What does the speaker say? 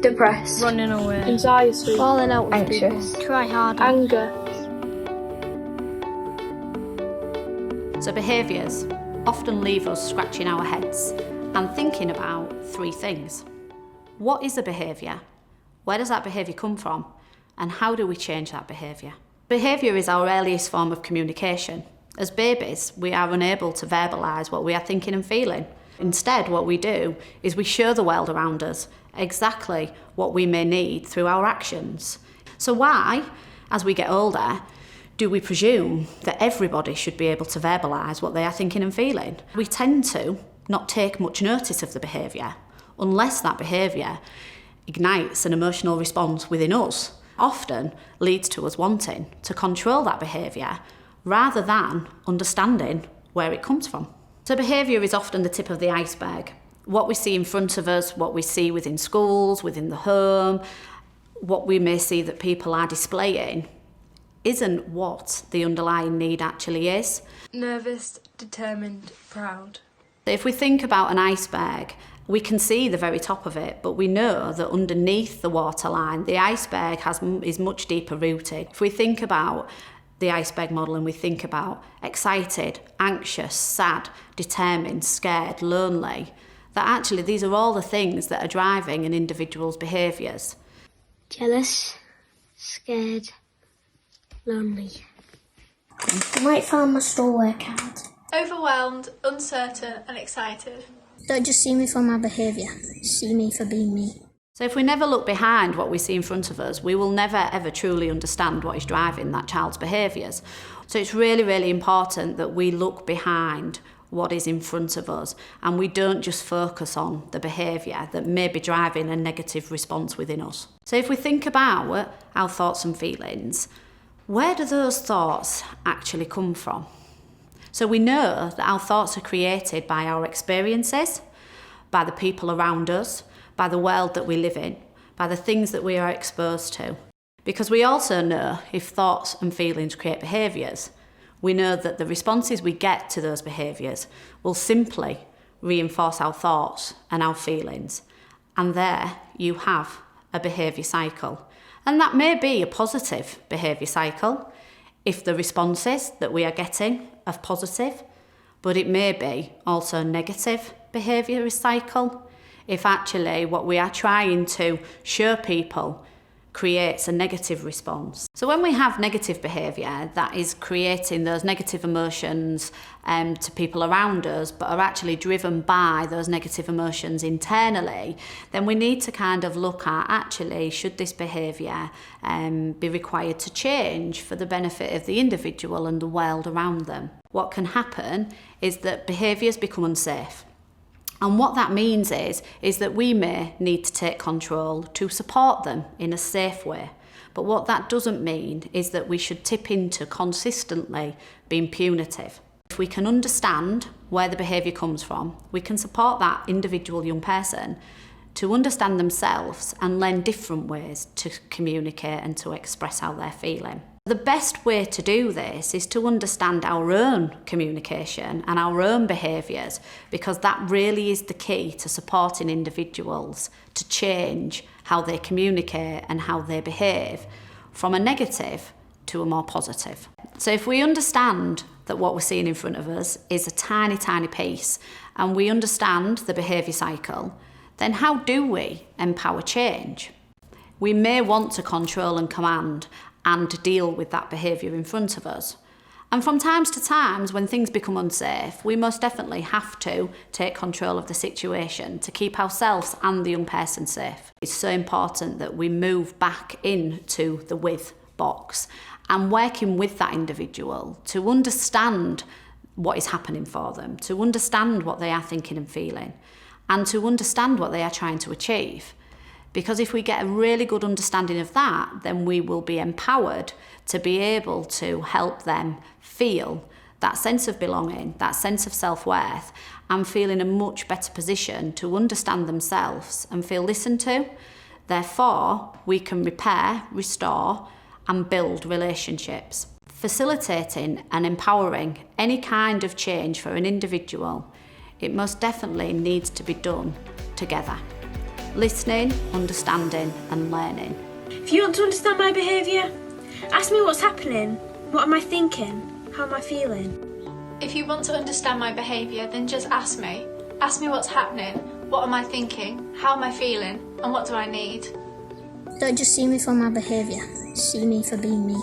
depressed, running away, anxiety, falling out with anxious, people, try harder, anger. So behaviours often leave us scratching our heads and thinking about three things. What is a behaviour? Where does that behaviour come from? And how do we change that behaviour? Behaviour is our earliest form of communication. As babies, we are unable to verbalise what we are thinking and feeling. Instead, what we do is we show the world around us exactly what we may need through our actions. So why, as we get older, do we presume that everybody should be able to verbalise what they are thinking and feeling? We tend to not take much notice of the behaviour unless that behaviour ignites an emotional response within us, often leads to us wanting to control that behaviour rather than understanding where it comes from. So behaviour is often the tip of the iceberg. What we see in front of us, what we see within schools, within the home, what we may see that people are displaying isn't what the underlying need actually is. Nervous, determined, proud. If we think about an iceberg, we can see the very top of it, but we know that underneath the waterline, the iceberg is much deeper rooted. If we think about the iceberg model and we think about excited, anxious, sad, determined, scared, lonely, that actually these are all the things that are driving an individual's behaviours. Jealous, scared, lonely. You might find my schoolwork hard. Overwhelmed, uncertain and excited. Don't just see me for my behaviour, see me for being me. So if we never look behind what we see in front of us, we will never ever truly understand what is driving that child's behaviours. So it's really, really important that we look behind what is in front of us and we don't just focus on the behaviour that may be driving a negative response within us. So if we think about our thoughts and feelings, where do those thoughts actually come from? So we know that our thoughts are created by our experiences, by the people around us, by the world that we live in, by the things that we are exposed to. Because we also know if thoughts and feelings create behaviours, we know that the responses we get to those behaviours will simply reinforce our thoughts and our feelings. And there you have a behaviour cycle. And that may be a positive behaviour cycle if the responses that we are getting are positive, but it may be also a negative behaviour cycle if actually what we are trying to show people creates a negative response. So when we have negative behaviour that is creating those negative emotions to people around us but are actually driven by those negative emotions internally, then we need to kind of look at actually should this behaviour be required to change for the benefit of the individual and the world around them. What can happen is that behaviours become unsafe. And what that means is that we may need to take control to support them in a safe way. But what that doesn't mean is that we should tip into consistently being punitive. If we can understand where the behaviour comes from, we can support that individual young person to understand themselves and learn different ways to communicate and to express how they're feeling. The best way to do this is to understand our own communication and our own behaviours, because that really is the key to supporting individuals to change how they communicate and how they behave from a negative to a more positive. So if we understand that what we're seeing in front of us is a tiny, tiny piece and we understand the behaviour cycle, then how do we empower change? We may want to control and command and deal with that behaviour in front of us. And from times to times, when things become unsafe, we most definitely have to take control of the situation to keep ourselves and the young person safe. It's so important that we move back into the with box and working with that individual to understand what is happening for them, to understand what they are thinking and feeling, and to understand what they are trying to achieve. Because if we get a really good understanding of that, then we will be empowered to be able to help them feel that sense of belonging, that sense of self-worth, and feel in a much better position to understand themselves and feel listened to. Therefore, we can repair, restore, and build relationships. Facilitating and empowering any kind of change for an individual, it most definitely needs to be done together. listening, understanding and learning. If you want to understand my behaviour, ask me what's happening, what am I thinking, how am I feeling. If you want to understand my behaviour, then just ask me. Ask me what's happening, what am I thinking, how am I feeling, and what do I need. Don't just see me for my behaviour, see me for being me.